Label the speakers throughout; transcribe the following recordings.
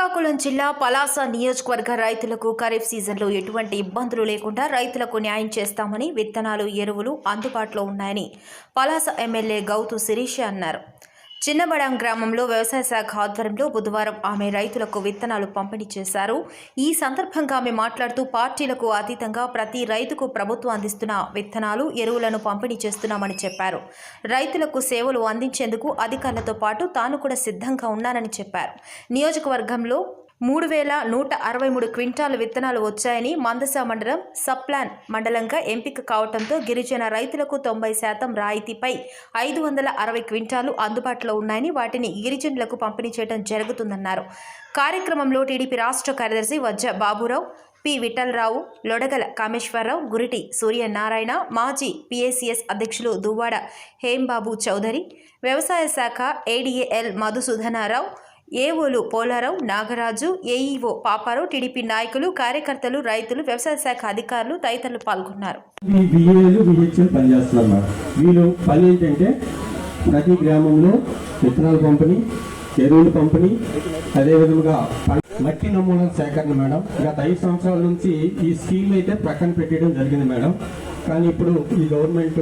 Speaker 1: శ్రీకాకుళం జిల్లా పలాస నియోజకవర్గ రైతులకు ఖరీఫ్ సీజన్లో ఎటువంటి ఇబ్బందులు లేకుండా రైతులకు న్యాయం చేస్తామని, విత్తనాలు, ఎరువులు అందుబాటులో ఉన్నాయని పలాస ఎమ్మెల్యే గౌతు శిరీష అన్నారు. చిన్నబడాం గ్రామంలో వ్యవసాయ శాఖ ఆధ్వర్యంలో బుధవారం ఆమె రైతులకు విత్తనాలు పంపిణీ చేశారు. ఈ సందర్భంగా ఆమె మాట్లాడుతూ పార్టీలకు అతీతంగా ప్రతి రైతుకు ప్రభుత్వం అందిస్తున్న విత్తనాలు, ఎరువులను పంపిణీ చేస్తున్నామని చెప్పారు. రైతులకు సేవలు అందించేందుకు అధికారులతో పాటు తాను కూడా సిద్ధంగా ఉన్నానని చెప్పారు. నియోజకవర్గంలో 3163 క్వింటాలు విత్తనాలు వచ్చాయని, మందస మండలం సప్లాన్ మండలంగా ఎంపిక కావడంతో గిరిజన రైతులకు 90% రాయితీపై 560 క్వింటాలు అందుబాటులో ఉన్నాయని, వాటిని గిరిజనులకు పంపిణీ చేయడం జరుగుతుందన్నారు. కార్యక్రమంలో టీడీపీ రాష్ట్ర కార్యదర్శి వజ్జ బాబురావు, పి విఠలరావు, లొడగల కామేశ్వరరావు, గురిటి సూర్యనారాయణ, మాజీ పిఏసిఎస్ అధ్యక్షులు దువ్వాడ హేంబాబు చౌదరి, వ్యవసాయ శాఖ ఏడీఏఎల్ మధుసూదనారావు, ఏఓలు పోలారావు, నాగరాజు, ఏఈఓ పాపారావు, టీడీపీ నాయకులు, కార్యకర్తలు, రైతులు, వ్యవసాయ శాఖ అధికారులు తదితరులు పాల్గొన్నారు.
Speaker 2: వీళ్ళు పని ఏంటంటే ప్రతి గ్రామంలో విత్తనాల పంపిణీ, ఎరువుల పంపిణీ, అదేవిధంగా మట్టి నమూనాల సేకరణ. మేడం, గత 5 సంవత్సరాల నుంచి ఈ స్కీమ్ అయితే ప్రక్కన పెట్టడం జరిగింది మేడం. కానీ ఇప్పుడు ఈ గవర్నమెంట్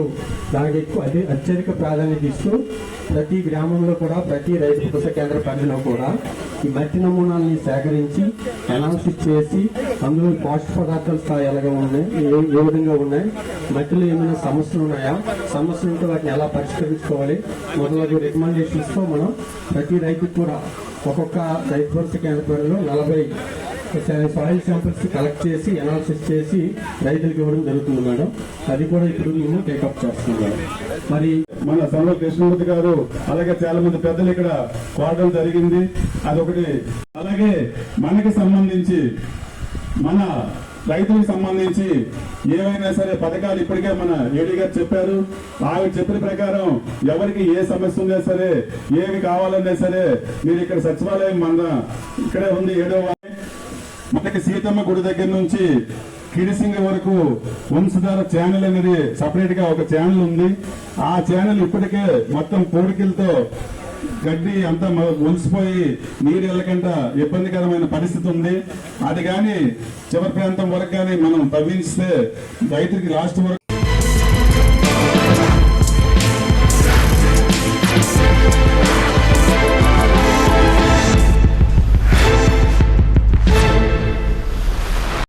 Speaker 2: దానికి ఎక్కువ అత్యధిక ప్రాధాన్యత ఇస్తూ ప్రతి గ్రామంలో కూడా, ప్రతి రైతు భరోసా కేంద్ర పరిధిలో కూడా ఈ మట్టి నమూనాలని సేకరించి అనాలిసిస్ చేసి అందులో పోషక పదార్థాల స్థాయి ఎలాగా ఉన్నాయి, ఏ విధంగా ఉన్నాయి, మట్టిలో ఏమైనా సమస్యలు ఉన్నాయా, సమస్యలు ఉంటే వాటిని ఎలా పరిష్కరించుకోవాలి మొదలగు రికమెండేషన్స్తో మనం ప్రతి రైతుకు కూడా ఒక్కొక్క రైతు భరోసా కేంద్ర పరిధిలో 40 సాయిల్ శాంపిల్స్ కలెక్ట్ చేసి అనాలిసిస్ చేసి రైతులకు ఇవ్వడం జరుగుతుంది మేడం. అది కూడా ఇప్పుడు మేము టేకప్ చేస్తున్నాం.
Speaker 3: మరి మన సర్వ కృష్ణమూర్తి గారు, అలాగే చాలా మంది పెద్దలు ఇక్కడ వాడడం జరిగింది. అదొకటి. అలాగే మనకి సంబంధించి, మన రైతులకు సంబంధించి ఏవైనా సరే పథకాలు ఇప్పటికే మన ఏడీ గారు చెప్పారు. ఆవిడ చెప్పిన ప్రకారం ఎవరికి ఏ సమస్య ఉన్నా సరే, ఏమి కావాలన్నా సరే మీరు ఇక్కడ సచివాలయం మన ఇక్కడే ఉంది. 7వ మనకి సీతమ్మ గుడి దగ్గర నుంచి కిడిసింగ్ వరకు వంశధార ఛానల్ అనేది సపరేట్ గా ఒక ఛానల్ ఉంది. ఆ ఛానల్ ఇప్పటికే మొత్తం కోడికలతో గడ్డి అంతా ఒలిసిపోయి నీరు వెళ్ళకుండా ఇబ్బందికరమైన పరిస్థితి ఉంది. అది కానీ చివరి ప్రాంతం వరకు కానీ మనం తవ్విస్తే రైతుకి లాస్ట్ వరకు